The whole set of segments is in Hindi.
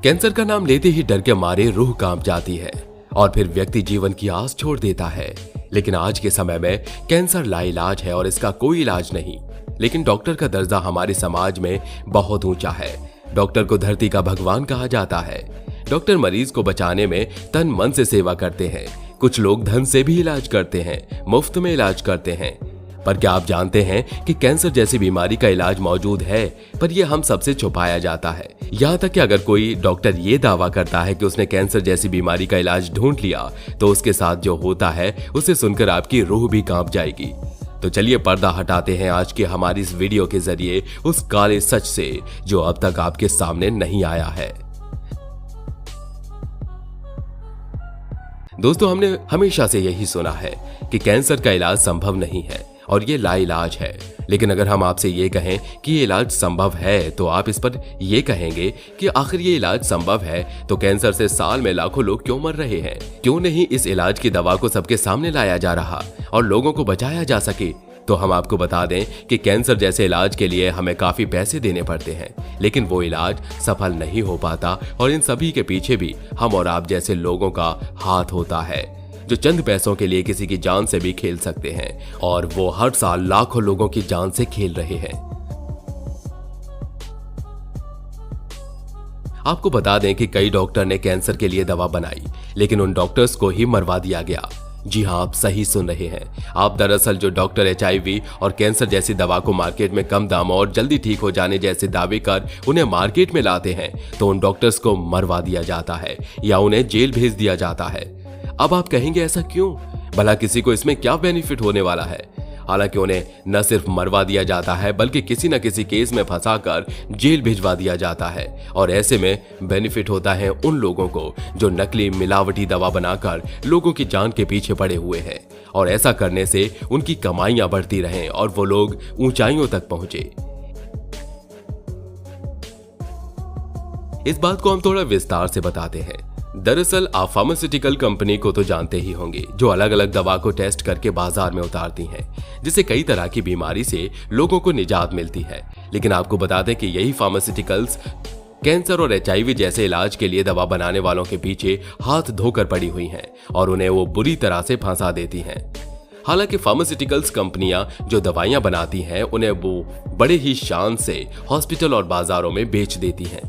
कैंसर का नाम लेते ही डर के मारे रूह कांप जाती है और फिर व्यक्ति जीवन की आस छोड़ देता है। लेकिन आज के समय में कैंसर लाइलाज है और इसका कोई इलाज नहीं। लेकिन डॉक्टर का दर्जा हमारे समाज में बहुत ऊंचा है। डॉक्टर को धरती का भगवान कहा जाता है। डॉक्टर मरीज को बचाने में तन मन से सेवा करते हैं। कुछ लोग धन से भी इलाज करते हैं, मुफ्त में इलाज करते हैं। पर क्या आप जानते हैं कि कैंसर जैसी बीमारी का इलाज मौजूद है, पर यह हम सबसे छुपाया जाता है। यहाँ तक कि अगर कोई डॉक्टर ये दावा करता है कि उसने कैंसर जैसी बीमारी का इलाज ढूंढ लिया, तो उसके साथ जो होता है उसे सुनकर आपकी रूह भी कांप जाएगी। तो चलिए पर्दा हटाते हैं आज के हमारी इस वीडियो के जरिए उस काले सच से जो अब तक आपके सामने नहीं आया है। दोस्तों, हमने हमेशा से यही सुना है कि कैंसर का इलाज संभव नहीं है और ये लाइलाज है। लेकिन अगर हम आपसे ये कहें कि ये इलाज संभव है, तो आप इस पर ये कहेंगे कि आखिर ये इलाज संभव है तो कैंसर से साल में लाखों लोग क्यों मर रहे हैं? क्यों नहीं इस इलाज की दवा को सबके सामने लाया जा रहा और लोगों को बचाया जा सके? तो हम आपको बता दें कि कैंसर जैसे इलाज के लिए हमें काफी पैसे देने पड़ते हैं, लेकिन वो इलाज सफल नहीं हो पाता और इन सभी के पीछे भी हम और आप जैसे लोगों का हाथ होता है, जो चंद पैसों के लिए किसी की जान से भी खेल सकते हैं और वो हर साल लाखों लोगों की जान से खेल रहे हैं। आपको बता दें कि कई डॉक्टर ने कैंसर के लिए दवा बनाई, लेकिन उन डॉक्टर्स को ही मरवा दिया गया। जी हां, आप सही सुन रहे हैं। आप दरअसल जो डॉक्टर HIV और कैंसर जैसी दवा को मार्केट में कम दामों और जल्दी ठीक हो जाने जैसे दावे कर उन्हें मार्केट में लाते हैं, तो उन डॉक्टर्स को मरवा दिया जाता है या उन्हें जेल भेज दिया जाता है। अब आप कहेंगे ऐसा क्यों? भला किसी को इसमें क्या बेनिफिट होने वाला है? हालांकि उन्हें न सिर्फ मरवा दिया जाता है, बल्कि किसी न किसी केस में फंसाकर जेल भिजवा दिया जाता है। और ऐसे में बेनिफिट होता है उन लोगों को जो नकली मिलावटी दवा बनाकर लोगों की जान के पीछे पड़े हुए हैं, और ऐसा करने से उनकी कमाइयां बढ़ती रहें और वो लोग ऊंचाइयों तक पहुंचे। इस बात को हम थोड़ा विस्तार से बताते हैं। दरअसल आप फार्मास्यूटिकल कंपनी को तो जानते ही होंगे, जो अलग अलग दवा को टेस्ट करके बाजार में उतारती हैं, जिससे कई तरह की बीमारी से लोगों को निजात मिलती है। लेकिन आपको बता दें कि यही फार्मास्यूटिकल्स कैंसर और HIV जैसे इलाज के लिए दवा बनाने वालों के पीछे हाथ धोकर पड़ी हुई हैं और उन्हें वो बुरी तरह से फंसा देती हैं। हालांकि फार्मास्यूटिकल्स कंपनियां जो दवाइयां बनाती हैं, उन्हें वो बड़े ही शान से हॉस्पिटल और बाजारों में बेच देती हैं।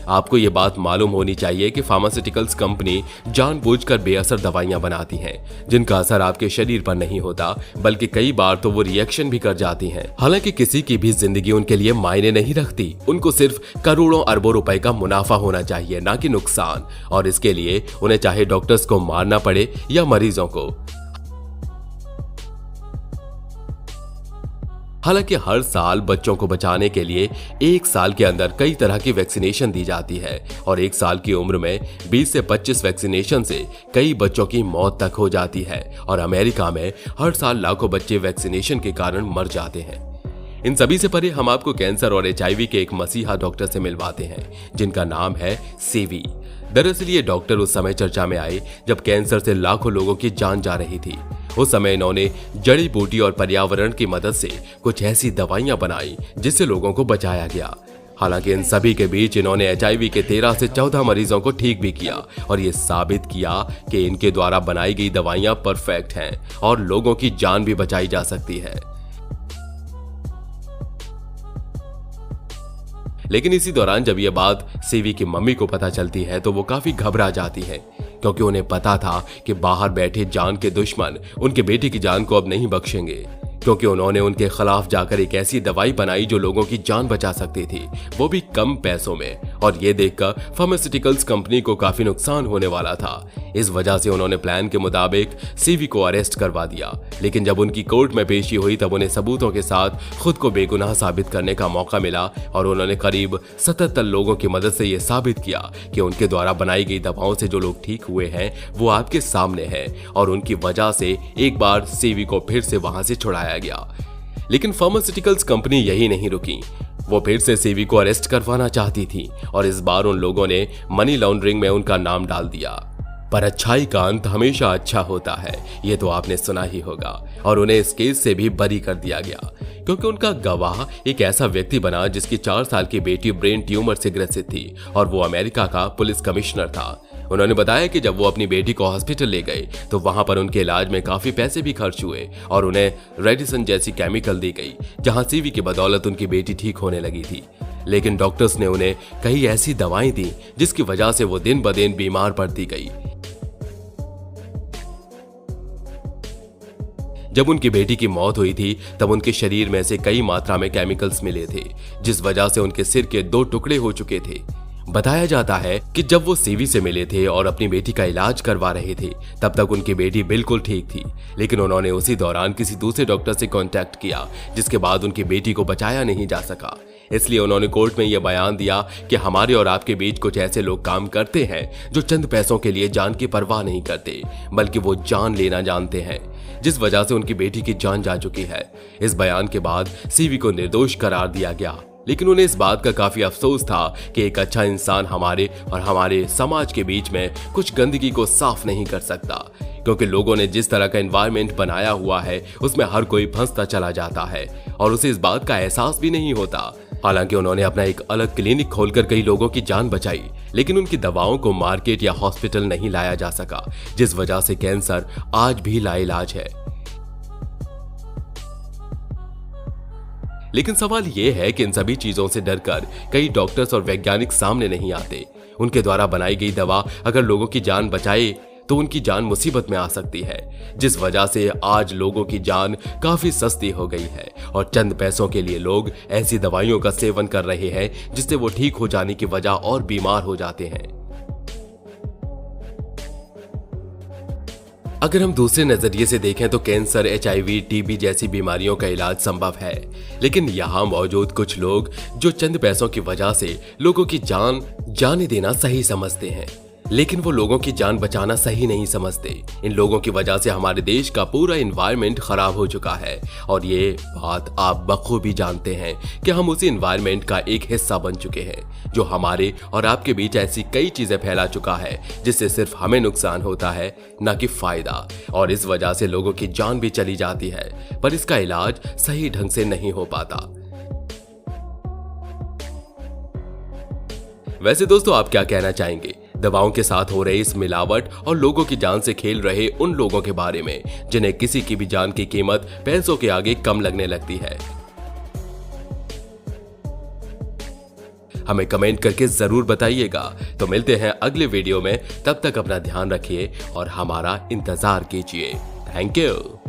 आपको ये बात मालूम होनी चाहिए कि फार्मास्यूटिकल्स कंपनी जानबूझकर बेअसर दवाइयां बनाती हैं, जिनका असर आपके शरीर पर नहीं होता, बल्कि कई बार तो वो रिएक्शन भी कर जाती हैं। हालांकि किसी की भी जिंदगी उनके लिए मायने नहीं रखती। उनको सिर्फ करोड़ों अरबों रुपए का मुनाफा होना चाहिए, ना कि नुकसान, और इसके लिए उन्हें चाहे डॉक्टर्स को मारना पड़े या मरीजों को। हालांकि हर साल बच्चों को बचाने के लिए 1 साल के अंदर कई तरह की वैक्सीनेशन दी जाती है और 1 साल की उम्र में 20 से 25 वैक्सीनेशन से कई बच्चों की मौत तक हो जाती है और अमेरिका में हर साल लाखों बच्चे वैक्सीनेशन के कारण मर जाते हैं। इन सभी से परे हम आपको कैंसर और HIV के एक मसीहा डॉक्टर से मिलवाते हैं, जिनका नाम है सेवी। दरअसल ये डॉक्टर उस समय चर्चा में आए जब कैंसर से लाखों लोगों की जान जा रही थी। उस समय इन्होंने जड़ी बूटी और पर्यावरण की मदद से कुछ ऐसी दवाइयां बनाई जिससे लोगों को बचाया गया। हालांकि इन सभी के बीच इन्होंने HIV के 13 से 14 मरीजों को ठीक भी किया और ये साबित किया कि इनके द्वारा बनाई गई दवाइयां परफेक्ट हैं और लोगों की जान भी बचाई जा सकती है। लेकिन इसी दौरान जब यह बात सेवी की मम्मी को पता चलती है, तो वो काफी घबरा जाती हैं, क्योंकि उन्हें पता था कि बाहर बैठे जान के दुश्मन उनके बेटे की जान को अब नहीं बख्शेंगे, क्योंकि उन्होंने उनके खिलाफ जाकर एक ऐसी दवाई बनाई जो लोगों की जान बचा सकती थी, वो भी कम पैसों में। और ये देखकर फार्मास्यूटिकल्स कंपनी को काफी नुकसान होने वाला था। इस वजह से उन्होंने प्लान के मुताबिक सीवी को अरेस्ट करवा दिया। लेकिन जब उनकी कोर्ट में पेशी हुई, तब उन्हें सबूतों के साथ खुद को बेगुनाह साबित करने का मौका मिला और उन्होंने करीब 77 लोगों की मदद से यह साबित किया कि उनके द्वारा बनाई गई दवाओं से जो लोग ठीक हुए हैं वो आपके सामने हैं और उनकी वजह से एक बार सीवी को फिर से वहां से छुड़ाया गया। लेकिन फार्मास्यूटिकल्स कंपनी यही नहीं रुकी, वो फिर से सीवी को अरेस्ट करवाना चाहती थी और इस बार उन लोगों ने मनी लॉन्ड्रिंग में उनका नाम डाल दिया। पर अच्छाई का अंत हमेशा अच्छा होता है, ये तो आपने सुना ही होगा, और उन्हें इस केस से भी बरी कर दिया गया, क्योंकि उनका गवाह एक ऐसा व्यक्ति बना जिसकी 4 साल की बेटी ब्रेन ट्यूमर से ग्रसित थी और वो अमेरिका का पुलिस कमिश्नर था। उन्होंने बताया कि जब वो अपनी बेटी को हॉस्पिटल ले गए तो वहां पर उनके इलाज में काफी पैसे भी खर्च हुए और उन्हें रेडिसन जैसी केमिकल दी गई, जहां सीवी की बदौलत उनकी बेटी ठीक होने लगी थी। लेकिन डॉक्टर्स ने उन्हें कई ऐसी दवाएं दी जिसकी वजह से वो दिन ब दिन बीमार पड़ती गई। जब उनकी बेटी की मौत हुई थी तब उनके शरीर में से कई मात्रा में केमिकल्स मिले थे, जिस वजह से उनके सिर के 2 टुकड़े हो चुके थे। बताया जाता है कि जब वो सीवी से मिले थे और अपनी बेटी का इलाज करवा रहे थे तब तक उनकी बेटी बिल्कुल ठीक थी, लेकिन उन्होंने उसी दौरान किसी दूसरे डॉक्टर से कांटेक्ट किया, जिसके बाद उनकी बेटी को बचाया नहीं जा सका। इसलिए उन्होंने कोर्ट में यह बयान दिया कि हमारे और आपके बीच कुछ ऐसे लोग काम करते हैं जो चंद पैसों के लिए जान की परवाह नहीं करते, बल्कि वो जान लेना जानते हैं, जिस वजह से उनकी बेटी की जान जा चुकी है। इस बयान के बाद सीवी को निर्दोष करार दिया गया, लेकिन उन्हें इस बात का काफी अफसोस था कि एक अच्छा इंसान हमारे और हमारे समाज के बीच में कुछ गंदगी को साफ नहीं कर सकता, क्योंकि लोगों ने जिस तरह का एनवायरनमेंट बनाया हुआ है उसमें हर कोई फंसता चला जाता है और उसे इस बात का एहसास भी नहीं होता। हालांकि उन्होंने अपना एक अलग क्लिनिक खोलकर कई लोगों की जान बचाई, लेकिन उनकी दवाओं को मार्केट या हॉस्पिटल नहीं लाया जा सका, जिस वजह से कैंसर आज भी लाइलाज है। लेकिन सवाल यह है कि इन सभी चीजों से डरकर कई डॉक्टर्स और वैज्ञानिक सामने नहीं आते। उनके द्वारा बनाई गई दवा अगर लोगों की जान बचाए तो उनकी जान मुसीबत में आ सकती है, जिस वजह से आज लोगों की जान काफी सस्ती हो गई है और चंद पैसों के लिए लोग ऐसी दवाइयों का सेवन कर रहे हैं जिससे वो ठीक हो जाने की वजह और बीमार हो जाते हैं। अगर हम दूसरे नजरिए से देखें तो कैंसर, HIV, टीबी जैसी बीमारियों का इलाज संभव है, लेकिन यहाँ मौजूद कुछ लोग जो चंद पैसों की वजह से लोगों की जान जाने देना सही समझते हैं, लेकिन वो लोगों की जान बचाना सही नहीं समझते। इन लोगों की वजह से हमारे देश का पूरा एनवायरनमेंट खराब हो चुका है और ये बात आप बखूबी जानते हैं कि हम उसी एनवायरनमेंट का एक हिस्सा बन चुके हैं जो हमारे और आपके बीच ऐसी कई चीजें फैला चुका है जिससे सिर्फ हमें नुकसान होता है, ना कि फायदा, और इस वजह से लोगों की जान भी चली जाती है, पर इसका इलाज सही ढंग से नहीं हो पाता। वैसे दोस्तों, आप क्या कहना चाहेंगे दवाओं के साथ हो रहे इस मिलावट और लोगों की जान से खेल रहे उन लोगों के बारे में जिन्हें किसी की भी जान की कीमत पैसों के आगे कम लगने लगती है? हमें कमेंट करके जरूर बताइएगा। तो मिलते हैं अगले वीडियो में, तब तक अपना ध्यान रखिए और हमारा इंतजार कीजिए। Thank you.